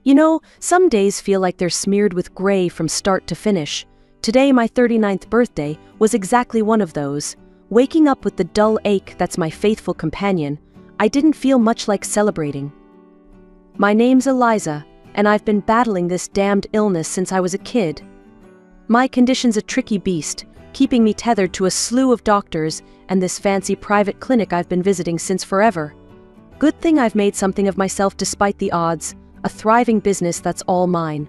You know, some days feel like they're smeared with gray from start to finish. Today, my 39th birthday, was exactly one of those. Waking up with the dull ache that's my faithful companion, I didn't feel much like celebrating. My name's Eliza, and I've been battling this damned illness since I was a kid. My condition's a tricky beast, keeping me tethered to a slew of doctors and this fancy private clinic I've been visiting since forever. Good thing I've made something of myself despite the odds, a thriving business that's all mine.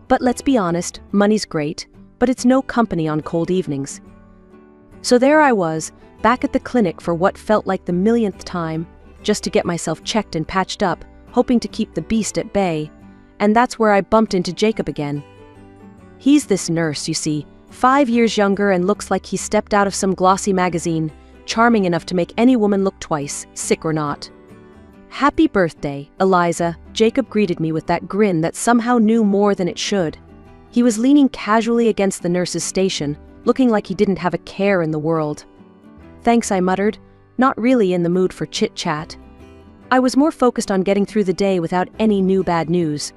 But let's be honest, money's great, but it's no company on cold evenings. So there I was, back at the clinic for what felt like the millionth time, just to get myself checked and patched up, hoping to keep the beast at bay. And that's where I bumped into Jacob again. He's this nurse, you see, 5 years younger and looks like he stepped out of some glossy magazine, charming enough to make any woman look twice, sick or not. "Happy birthday, Eliza," Jacob greeted me with that grin that somehow knew more than it should. He was leaning casually against the nurse's station, looking like he didn't have a care in the world. "Thanks," I muttered, not really in the mood for chit-chat. I was more focused on getting through the day without any new bad news.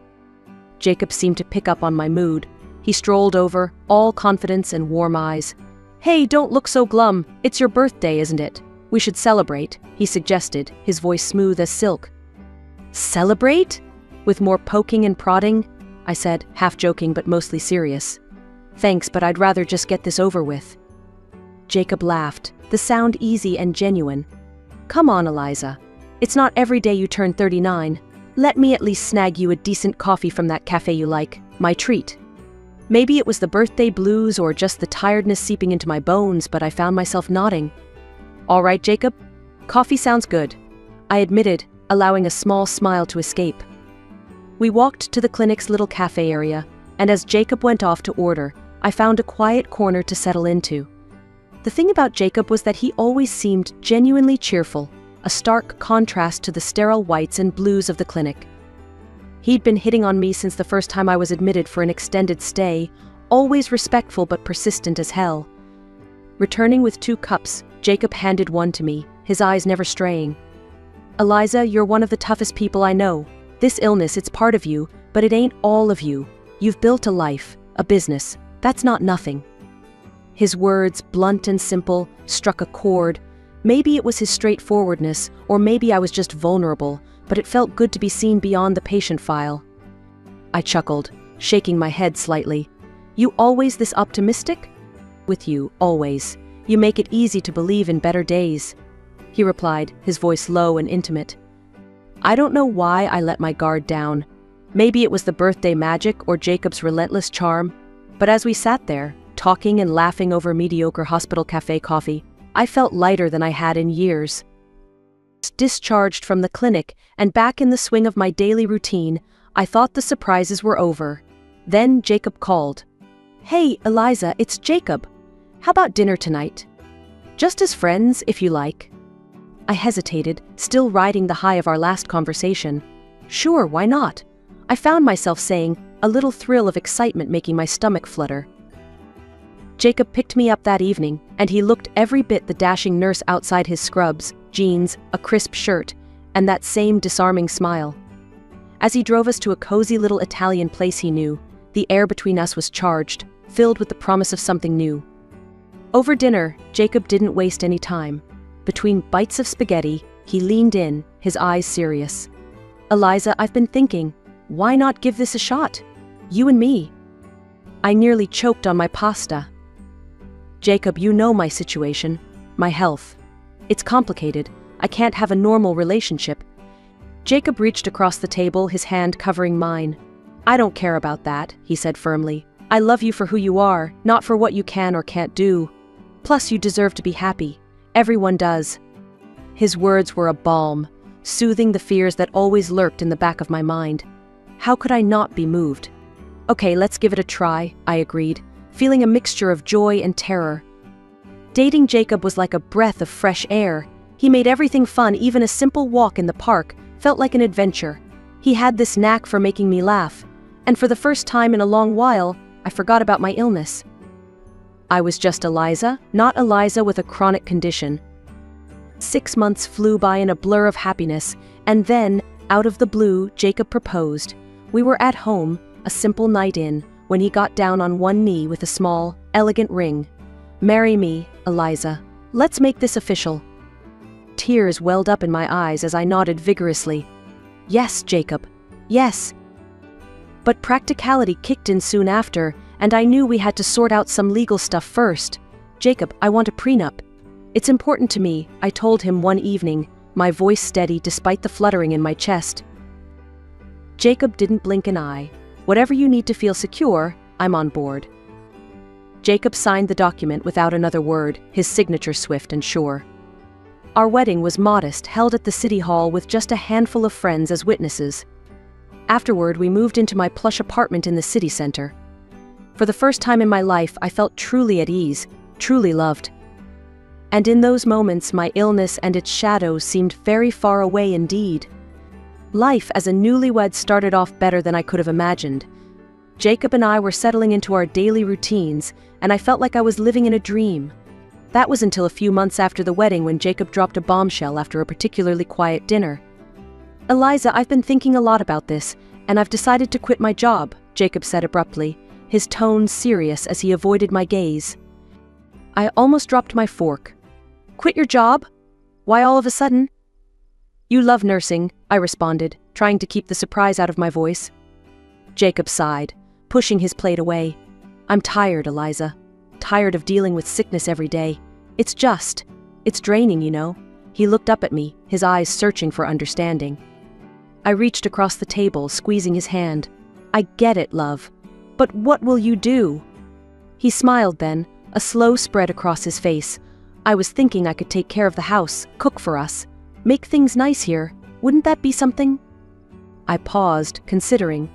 Jacob seemed to pick up on my mood. He strolled over, all confidence and warm eyes. "Hey, don't look so glum. It's your birthday, isn't it? We should celebrate," he suggested, his voice smooth as silk. "Celebrate?" With more poking and prodding, I said, half joking but mostly serious. "Thanks, but I'd rather just get this over with." Jacob laughed, the sound easy and genuine. "Come on, Eliza. It's not every day you turn 39. Let me at least snag you a decent coffee from that cafe you like, my treat." Maybe it was the birthday blues or just the tiredness seeping into my bones, but I found myself nodding. "All right, Jacob. Coffee sounds good," I admitted, allowing a small smile to escape. We walked to the clinic's little cafe area, and as Jacob went off to order, I found a quiet corner to settle into. The thing about Jacob was that he always seemed genuinely cheerful, a stark contrast to the sterile whites and blues of the clinic. He'd been hitting on me since the first time I was admitted for an extended stay, always respectful but persistent as hell. Returning with 2 cups, Jacob handed one to me, his eyes never straying. "Eliza, you're one of the toughest people I know. This illness, it's part of you, but it ain't all of you. You've built a life, a business. That's not nothing." His words, blunt and simple, struck a chord. Maybe it was his straightforwardness, or maybe I was just vulnerable, but it felt good to be seen beyond the patient file. I chuckled, shaking my head slightly. "You always this optimistic?" "With you, always. You make it easy to believe in better days," he replied, his voice low and intimate. I don't know why I let my guard down. Maybe it was the birthday magic or Jacob's relentless charm, but as we sat there, talking and laughing over mediocre hospital cafe coffee, I felt lighter than I had in years. Discharged from the clinic and back in the swing of my daily routine, I thought the surprises were over. Then Jacob called. "Hey, Eliza, it's Jacob. How about dinner tonight? Just as friends, if you like." I hesitated, still riding the high of our last conversation. Sure, why not? I found myself saying, a little thrill of excitement making my stomach flutter. Jacob picked me up that evening, and he looked every bit the dashing nurse outside his scrubs, jeans, a crisp shirt, and that same disarming smile. As he drove us to a cozy little Italian place he knew, the air between us was charged, filled with the promise of something new. Over dinner, Jacob didn't waste any time. Between bites of spaghetti, he leaned in, his eyes serious. "Eliza, I've been thinking, why not give this a shot? You and me." I nearly choked on my pasta. "Jacob, you know my situation, my health. It's complicated. I can't have a normal relationship." Jacob reached across the table, his hand covering mine. "I don't care about that," he said firmly. "I love you for who you are, not for what you can or can't do. Plus, you deserve to be happy. Everyone does." His words were a balm, soothing the fears that always lurked in the back of my mind. How could I not be moved? "Okay, let's give it a try," I agreed, feeling a mixture of joy and terror. Dating Jacob was like a breath of fresh air. He made everything fun, even a simple walk in the park felt like an adventure. He had this knack for making me laugh, and for the first time in a long while, I forgot about my illness. I was just Eliza, not Eliza with a chronic condition. 6 months flew by in a blur of happiness, and then, out of the blue, Jacob proposed. We were at home, a simple night in, when he got down on one knee with a small, elegant ring. "Marry me, Eliza. Let's make this official." Tears welled up in my eyes as I nodded vigorously. "Yes, Jacob. Yes." But practicality kicked in soon after, and I knew we had to sort out some legal stuff first. "Jacob, I want a prenup. It's important to me," I told him one evening, my voice steady despite the fluttering in my chest. Jacob didn't blink an eye. "Whatever you need to feel secure, I'm on board." Jacob signed the document without another word, his signature swift and sure. Our wedding was modest, held at the city hall with just a handful of friends as witnesses. Afterward, we moved into my plush apartment in the city center. For the first time in my life, I felt truly at ease, truly loved. And in those moments, my illness and its shadows seemed very far away indeed. Life as a newlywed started off better than I could have imagined. Jacob and I were settling into our daily routines, and I felt like I was living in a dream. That was until a few months after the wedding when Jacob dropped a bombshell after a particularly quiet dinner. "Eliza, I've been thinking a lot about this, and I've decided to quit my job," Jacob said abruptly, his tone serious as he avoided my gaze. I almost dropped my fork. "Quit your job? Why all of a sudden?" "You love nursing," I responded, trying to keep the surprise out of my voice. Jacob sighed, pushing his plate away. "I'm tired, Eliza. Tired of dealing with sickness every day. It's draining, you know." He looked up at me, his eyes searching for understanding. I reached across the table, squeezing his hand. "I get it, love. But what will you do?" He smiled then, a slow spread across his face. "I was thinking I could take care of the house, cook for us, make things nice here. Wouldn't that be something?" I paused, considering.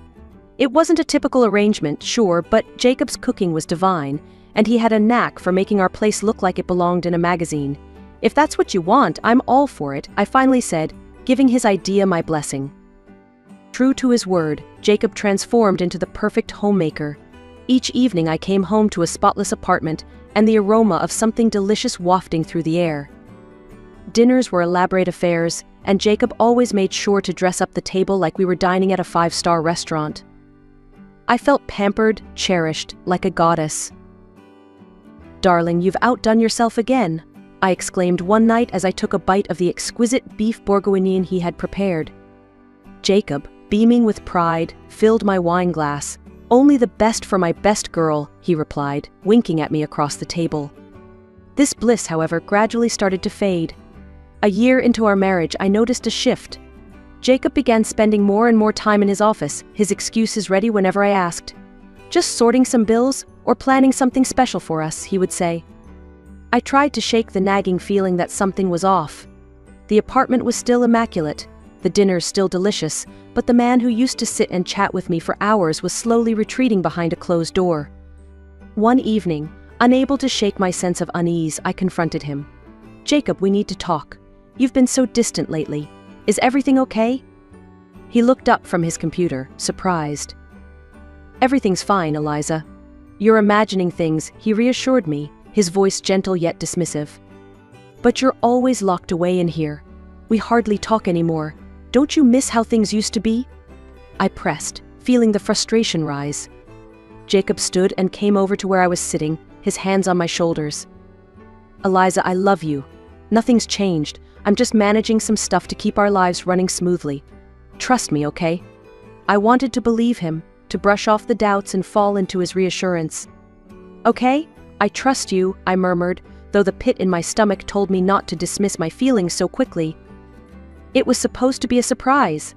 It wasn't a typical arrangement, sure, but Jacob's cooking was divine, and he had a knack for making our place look like it belonged in a magazine. "If that's what you want, I'm all for it," I finally said, giving his idea my blessing. True to his word, Jacob transformed into the perfect homemaker. Each evening I came home to a spotless apartment and the aroma of something delicious wafting through the air. Dinners were elaborate affairs, and Jacob always made sure to dress up the table like we were dining at a five-star restaurant. I felt pampered, cherished, like a goddess. "Darling, you've outdone yourself again," I exclaimed one night as I took a bite of the exquisite beef bourguignon he had prepared. Jacob, beaming with pride, filled my wine glass. "Only the best for my best girl," he replied, winking at me across the table. This bliss, however, gradually started to fade. A year into our marriage, I noticed a shift. Jacob began spending more and more time in his office, his excuses ready whenever I asked. "Just sorting some bills, or planning something special for us," he would say. I tried to shake the nagging feeling that something was off. The apartment was still immaculate, the dinners still delicious, but the man who used to sit and chat with me for hours was slowly retreating behind a closed door. One evening, unable to shake my sense of unease, I confronted him. "Jacob, we need to talk. You've been so distant lately. Is everything okay?" He looked up from his computer, surprised. "Everything's fine, Eliza. You're imagining things," he reassured me, his voice gentle yet dismissive. "But you're always locked away in here. We hardly talk anymore. Don't you miss how things used to be?" I pressed, feeling the frustration rise. Jacob stood and came over to where I was sitting, his hands on my shoulders. "Eliza, I love you. Nothing's changed. I'm just managing some stuff to keep our lives running smoothly. Trust me, okay?" I wanted to believe him, to brush off the doubts and fall into his reassurance. "Okay, I trust you," I murmured, though the pit in my stomach told me not to dismiss my feelings so quickly. It was supposed to be a surprise.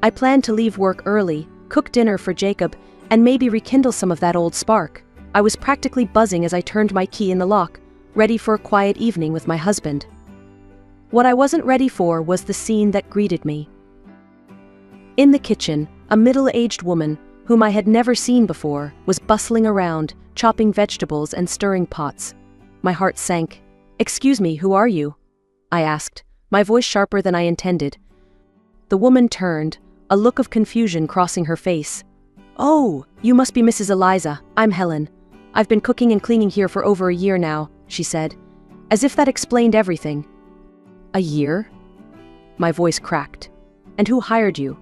I planned to leave work early, cook dinner for Jacob, and maybe rekindle some of that old spark. I was practically buzzing as I turned my key in the lock, ready for a quiet evening with my husband. What I wasn't ready for was the scene that greeted me. In the kitchen, a middle-aged woman, whom I had never seen before, was bustling around, chopping vegetables and stirring pots. My heart sank. "Excuse me, who are you?" I asked, my voice sharper than I intended. The woman turned, a look of confusion crossing her face. "Oh, you must be Mrs. Eliza. I'm Helen. I've been cooking and cleaning here for over a year now," she said, as if that explained everything. "A year?" My voice cracked. "And who hired you?"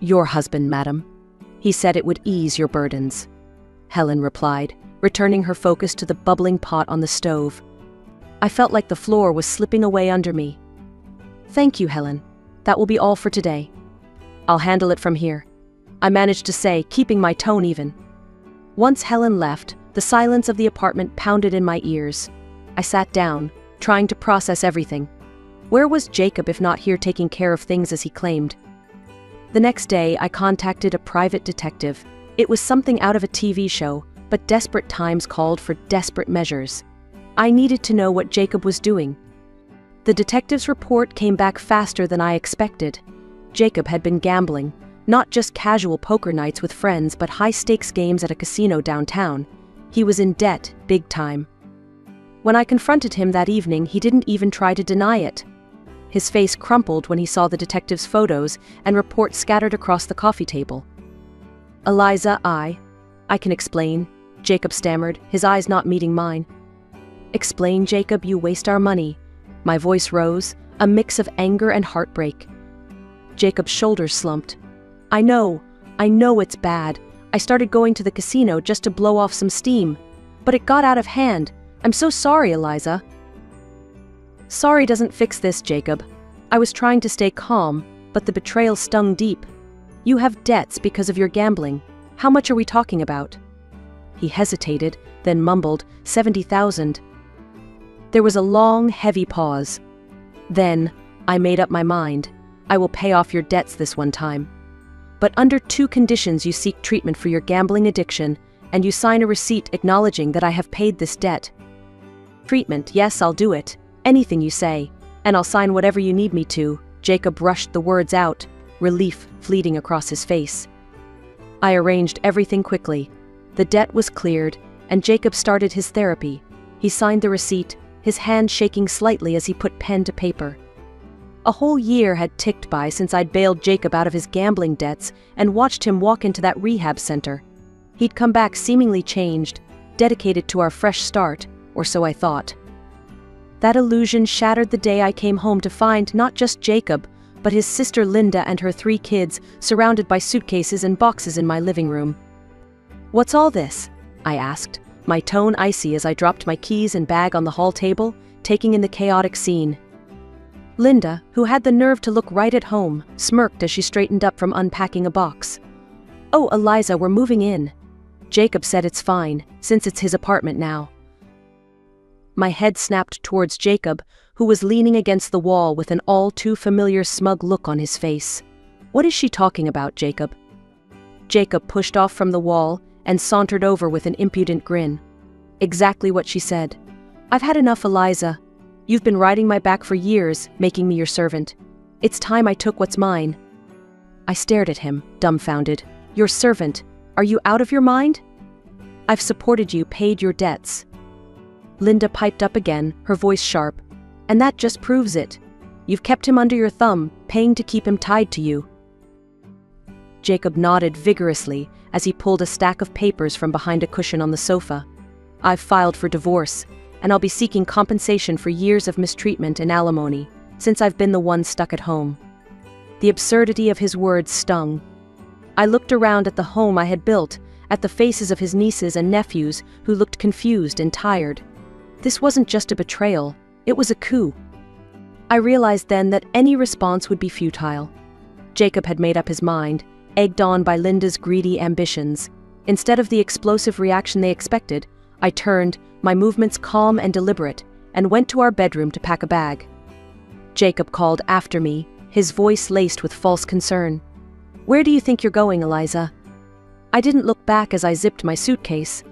Your husband, madam. He said it would ease your burdens. Helen replied, returning her focus to the bubbling pot on the stove. I felt like the floor was slipping away under me. Thank you, Helen. That will be all for today. I'll handle it from here, I managed to say, keeping my tone even. Once Helen left, the silence of the apartment pounded in my ears. I sat down, trying to process everything. Where was Jacob if not here taking care of things as he claimed? The next day, I contacted a private detective. It was something out of a TV show, but desperate times called for desperate measures. I needed to know what Jacob was doing. The detective's report came back faster than I expected. Jacob had been gambling, not just casual poker nights with friends, but high-stakes games at a casino downtown. He was in debt, big time. When I confronted him that evening, he didn't even try to deny it. His face crumpled when he saw the detective's photos and reports scattered across the coffee table. Eliza, I can explain, Jacob stammered, his eyes not meeting mine. Explain, Jacob, you waste our money. My voice rose, a mix of anger and heartbreak. Jacob's shoulders slumped. I know it's bad. I started going to the casino just to blow off some steam. But it got out of hand. I'm so sorry, Eliza. Sorry doesn't fix this, Jacob. I was trying to stay calm, but the betrayal stung deep. You have debts because of your gambling. How much are we talking about? He hesitated, then mumbled, 70,000. There was a long, heavy pause. Then, I made up my mind. I will pay off your debts this one time. But under 2 conditions: you seek treatment for your gambling addiction, and you sign a receipt acknowledging that I have paid this debt. Treatment, yes, I'll do it. Anything you say. And I'll sign whatever you need me to. Jacob rushed the words out, relief fleeting across his face. I arranged everything quickly. The debt was cleared, and Jacob started his therapy. He signed the receipt, his hand shaking slightly as he put pen to paper. A whole year had ticked by since I'd bailed Jacob out of his gambling debts and watched him walk into that rehab center. He'd come back seemingly changed, dedicated to our fresh start, or so I thought. That illusion shattered the day I came home to find not just Jacob, but his sister Linda and her 3 kids surrounded by suitcases and boxes in my living room. What's all this? I asked, my tone icy as I dropped my keys and bag on the hall table, taking in the chaotic scene. Linda, who had the nerve to look right at home, smirked as she straightened up from unpacking a box. Oh, Eliza, we're moving in. Jacob said it's fine, since it's his apartment now. My head snapped towards Jacob, who was leaning against the wall with an all-too-familiar smug look on his face. What is she talking about, Jacob? Jacob pushed off from the wall and sauntered over with an impudent grin. Exactly what she said. I've had enough, Eliza. You've been riding my back for years, making me your servant. It's time I took what's mine. I stared at him, dumbfounded. Your servant? Are you out of your mind? I've supported you, paid your debts. Linda piped up again, her voice sharp. And that just proves it. You've kept him under your thumb, paying to keep him tied to you. Jacob nodded vigorously as he pulled a stack of papers from behind a cushion on the sofa. I've filed for divorce, and I'll be seeking compensation for years of mistreatment and alimony, since I've been the one stuck at home. The absurdity of his words stung. I looked around at the home I had built, at the faces of his nieces and nephews who looked confused and tired. This wasn't just a betrayal, it was a coup. I realized then that any response would be futile. Jacob had made up his mind, egged on by Linda's greedy ambitions. Instead of the explosive reaction they expected, I turned, my movements calm and deliberate, and went to our bedroom to pack a bag. Jacob called after me, his voice laced with false concern. Where do you think you're going, Eliza? I didn't look back as I zipped my suitcase.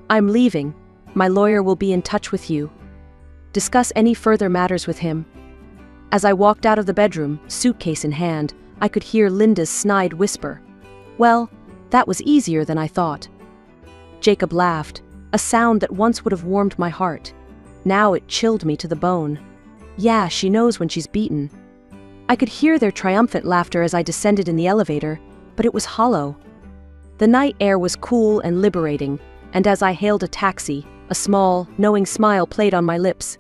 I'm leaving. My lawyer will be in touch with you. Discuss any further matters with him. As I walked out of the bedroom, suitcase in hand, I could hear Linda's snide whisper. Well, that was easier than I thought. Jacob laughed, a sound that once would have warmed my heart. Now it chilled me to the bone. Yeah, she knows when she's beaten. I could hear their triumphant laughter as I descended in the elevator, but it was hollow. The night air was cool and liberating, and as I hailed a taxi, a small, knowing smile played on my lips.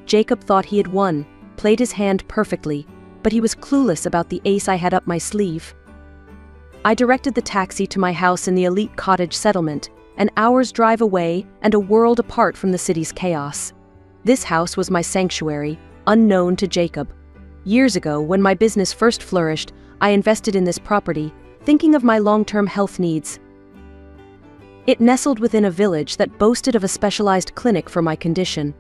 Jacob thought he had won, played his hand perfectly, but he was clueless about the ace I had up my sleeve. I directed the taxi to my house in the elite cottage settlement, an hour's drive away and a world apart from the city's chaos. This house was my sanctuary, unknown to Jacob. Years ago, when my business first flourished, I invested in this property, thinking of my long-term health needs. It nestled within a village that boasted of a specialized clinic for my condition.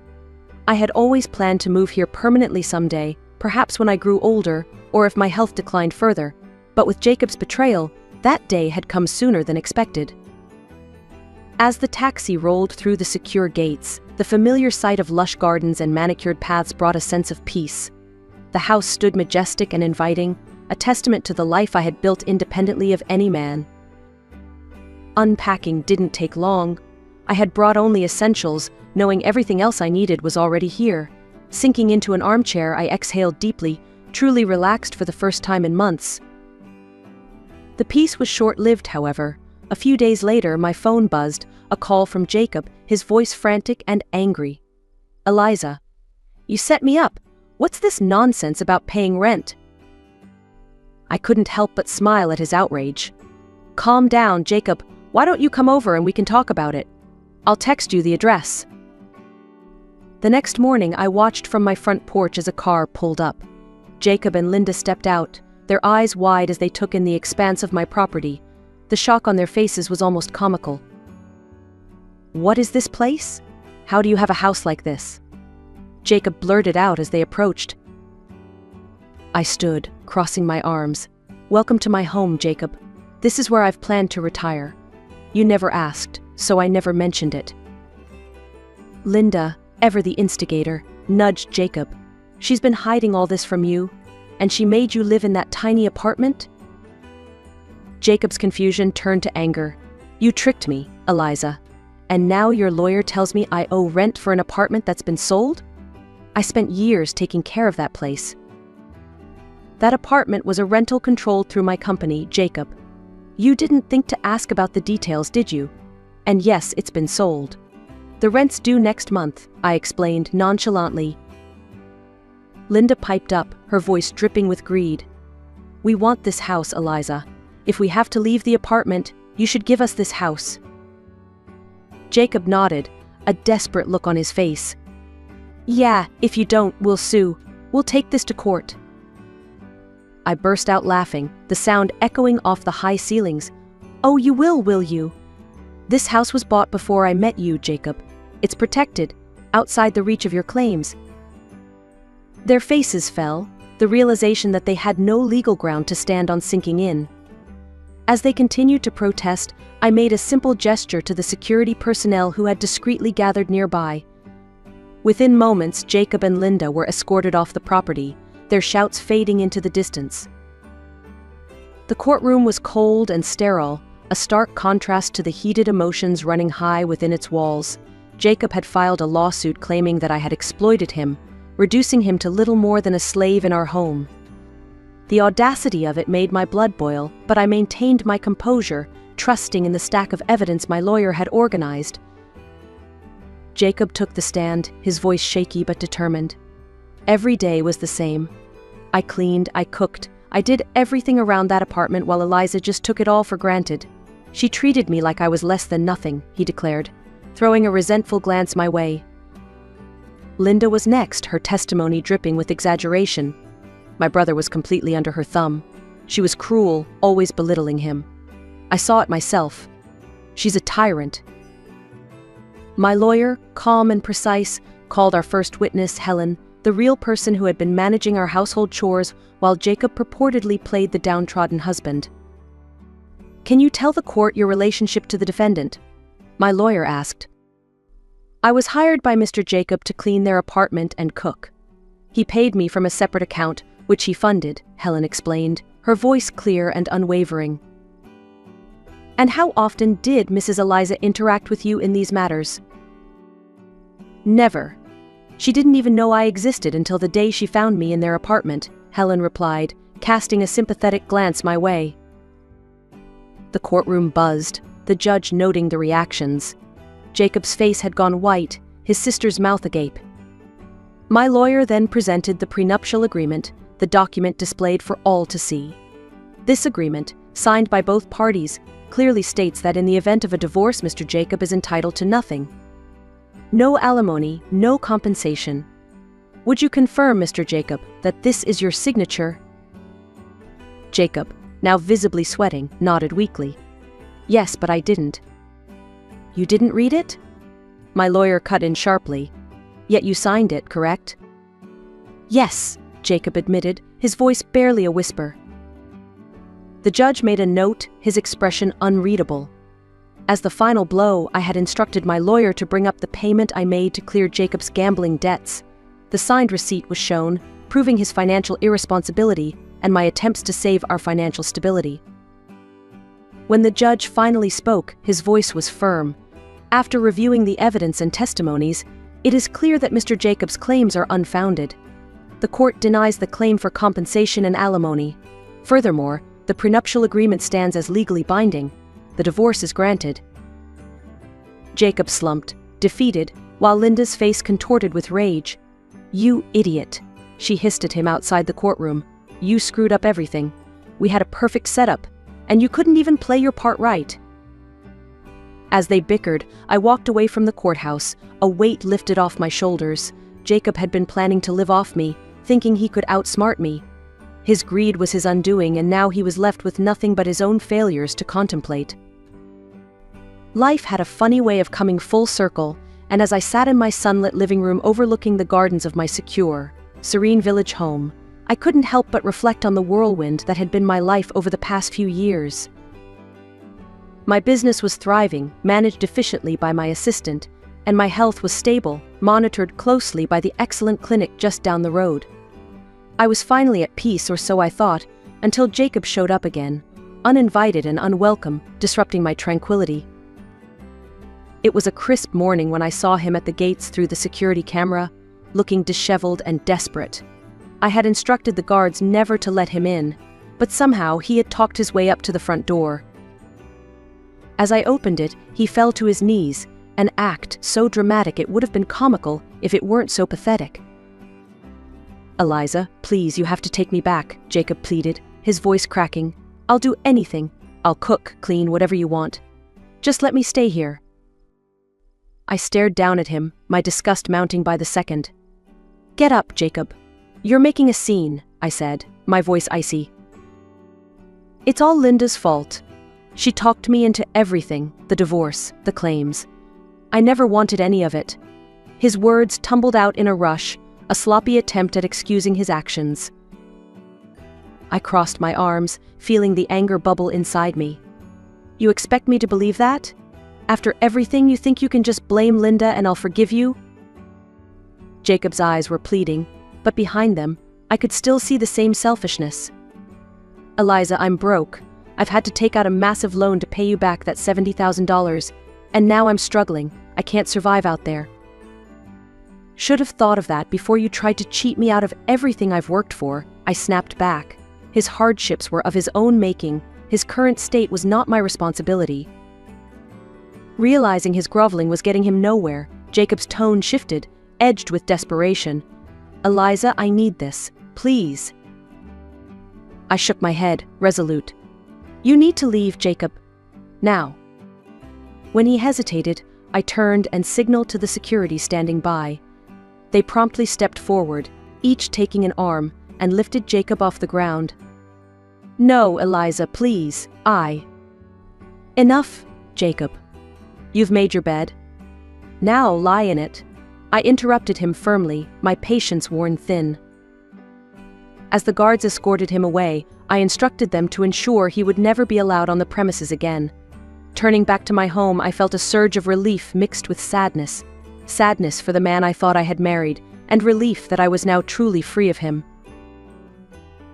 I had always planned to move here permanently someday, perhaps when I grew older, or if my health declined further. But with Jacob's betrayal, that day had come sooner than expected. As the taxi rolled through the secure gates, the familiar sight of lush gardens and manicured paths brought a sense of peace. The house stood majestic and inviting, a testament to the life I had built independently of any man. Unpacking didn't take long. I had brought only essentials, knowing everything else I needed was already here. Sinking into an armchair, I exhaled deeply, truly relaxed for the first time in months. The peace was short-lived, however. A few days later, my phone buzzed, a call from Jacob, his voice frantic and angry. "Eliza, you set me up. What's this nonsense about paying rent?" I couldn't help but smile at his outrage. "Calm down, Jacob. Why don't you come over and we can talk about it? I'll text you the address." The next morning, I watched from my front porch as a car pulled up. Jacob and Linda stepped out, their eyes wide as they took in the expanse of my property. The shock on their faces was almost comical. "What is this place? How do you have a house like this?" Jacob blurted out as they approached. I stood, crossing my arms. "Welcome to my home, Jacob. This is where I've planned to retire. You never asked, so I never mentioned it." Linda, ever the instigator, nudged Jacob. "She's been hiding all this from you, and she made you live in that tiny apartment?" Jacob's confusion turned to anger. "You tricked me, Eliza. And now your lawyer tells me I owe rent for an apartment that's been sold? I spent years taking care of that place." "That apartment was a rental controlled through my company, Jacob. You didn't think to ask about the details, did you? And yes, it's been sold. The rent's due next month," I explained nonchalantly. Linda piped up, her voice dripping with greed. "We want this house, Eliza. If we have to leave the apartment, you should give us this house." Jacob nodded, a desperate look on his face. "Yeah, if you don't, we'll sue. We'll take this to court." I burst out laughing, the sound echoing off the high ceilings. "Oh, you will you? This house was bought before I met you, Jacob. It's protected, outside the reach of your claims." Their faces fell, the realization that they had no legal ground to stand on sinking in. As they continued to protest, I made a simple gesture to the security personnel who had discreetly gathered nearby. Within moments, Jacob and Linda were escorted off the property, their shouts fading into the distance. The courtroom was cold and sterile, a stark contrast to the heated emotions running high within its walls. Jacob had filed a lawsuit claiming that I had exploited him, reducing him to little more than a slave in our home. The audacity of it made my blood boil, but I maintained my composure, trusting in the stack of evidence my lawyer had organized. Jacob took the stand, his voice shaky but determined. Every day was the same. I cleaned, I cooked, I did everything around that apartment while Eliza just took it all for granted. "She treated me like I was less than nothing," he declared, throwing a resentful glance my way. Linda was next, her testimony dripping with exaggeration. My brother was completely under her thumb. She was cruel, always belittling him. I saw it myself. "She's a tyrant." My lawyer, calm and precise, called our first witness, Helen, the real person who had been managing our household chores while Jacob purportedly played the downtrodden husband. "Can you tell the court your relationship to the defendant?" my lawyer asked. "I was hired by Mr. Jacob to clean their apartment and cook. He paid me from a separate account, which he funded," Helen explained, her voice clear and unwavering. "And how often did Mrs. Eliza interact with you in these matters?" "Never. She didn't even know I existed until the day she found me in their apartment," Helen replied, casting a sympathetic glance my way. The courtroom buzzed, the judge noting the reactions. Jacob's face had gone white, his sister's mouth agape. My lawyer then presented the prenuptial agreement, the document displayed for all to see. This agreement, signed by both parties, clearly states that in the event of a divorce, Mr. Jacob is entitled to nothing. No alimony, no compensation. Would you confirm, Mr. Jacob, that this is your signature? Jacob, now visibly sweating, nodded weakly. Yes, but I didn't. You didn't read it? My lawyer cut in sharply. Yet you signed it, correct? Yes, Jacob admitted, his voice barely a whisper. The judge made a note, his expression unreadable. As the final blow, I had instructed my lawyer to bring up the payment I made to clear Jacob's gambling debts. The signed receipt was shown, proving his financial irresponsibility and my attempts to save our financial stability. When the judge finally spoke, his voice was firm. After reviewing the evidence and testimonies, it is clear that Mr. Jacob's claims are unfounded. The court denies the claim for compensation and alimony. Furthermore, the prenuptial agreement stands as legally binding. The divorce is granted. Jacob slumped, defeated, while Linda's face contorted with rage. You idiot, she hissed at him outside the courtroom. You screwed up everything. We had a perfect setup, and you couldn't even play your part right. As they bickered, I walked away from the courthouse, a weight lifted off my shoulders. Jacob had been planning to live off me, thinking he could outsmart me. His greed was his undoing, and now he was left with nothing but his own failures to contemplate. Life had a funny way of coming full circle, and as I sat in my sunlit living room overlooking the gardens of my secure, serene village home, I couldn't help but reflect on the whirlwind that had been my life over the past few years. My business was thriving, managed efficiently by my assistant, and my health was stable, monitored closely by the excellent clinic just down the road. I was finally at peace, or so I thought, until Jacob showed up again, uninvited and unwelcome, disrupting my tranquility. It was a crisp morning when I saw him at the gates through the security camera, looking disheveled and desperate. I had instructed the guards never to let him in, but somehow he had talked his way up to the front door. As I opened it, he fell to his knees, an act so dramatic it would have been comical if it weren't so pathetic. Eliza, please, you have to take me back, Jacob pleaded, his voice cracking. I'll do anything. I'll cook, clean, whatever you want. Just let me stay here. I stared down at him, my disgust mounting by the second. Get up, Jacob. You're making a scene, I said, my voice icy. It's all Linda's fault. She talked me into everything, the divorce, the claims. I never wanted any of it. His words tumbled out in a rush, a sloppy attempt at excusing his actions. I crossed my arms, feeling the anger bubble inside me. You expect me to believe that? After everything, you think you can just blame Linda and I'll forgive you? Jacob's eyes were pleading, but behind them, I could still see the same selfishness. Eliza, I'm broke. I've had to take out a massive loan to pay you back that $70,000, and now I'm struggling. I can't survive out there. Should have thought of that before you tried to cheat me out of everything I've worked for, I snapped back. His hardships were of his own making. His current state was not my responsibility. Realizing his groveling was getting him nowhere, Jacob's tone shifted, edged with desperation. Eliza, I need this. Please. I shook my head, resolute. You need to leave, Jacob. Now. When he hesitated, I turned and signaled to the security standing by. They promptly stepped forward, each taking an arm, and lifted Jacob off the ground. No, Eliza, please, Enough, Jacob. You've made your bed. Now lie in it. I interrupted him firmly, my patience worn thin. As the guards escorted him away, I instructed them to ensure he would never be allowed on the premises again. Turning back to my home, I felt a surge of relief mixed with sadness. Sadness for the man I thought I had married, and relief that I was now truly free of him.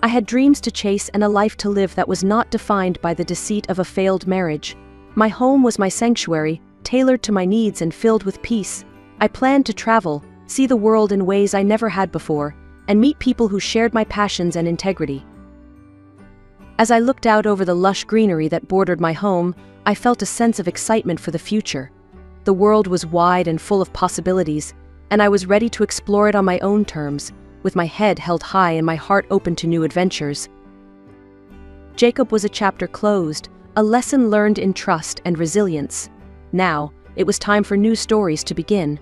I had dreams to chase and a life to live that was not defined by the deceit of a failed marriage. My home was my sanctuary, tailored to my needs and filled with peace. I planned to travel, see the world in ways I never had before, and meet people who shared my passions and integrity. As I looked out over the lush greenery that bordered my home, I felt a sense of excitement for the future. The world was wide and full of possibilities, and I was ready to explore it on my own terms, with my head held high and my heart open to new adventures. Jacob was a chapter closed, a lesson learned in trust and resilience. Now, it was time for new stories to begin.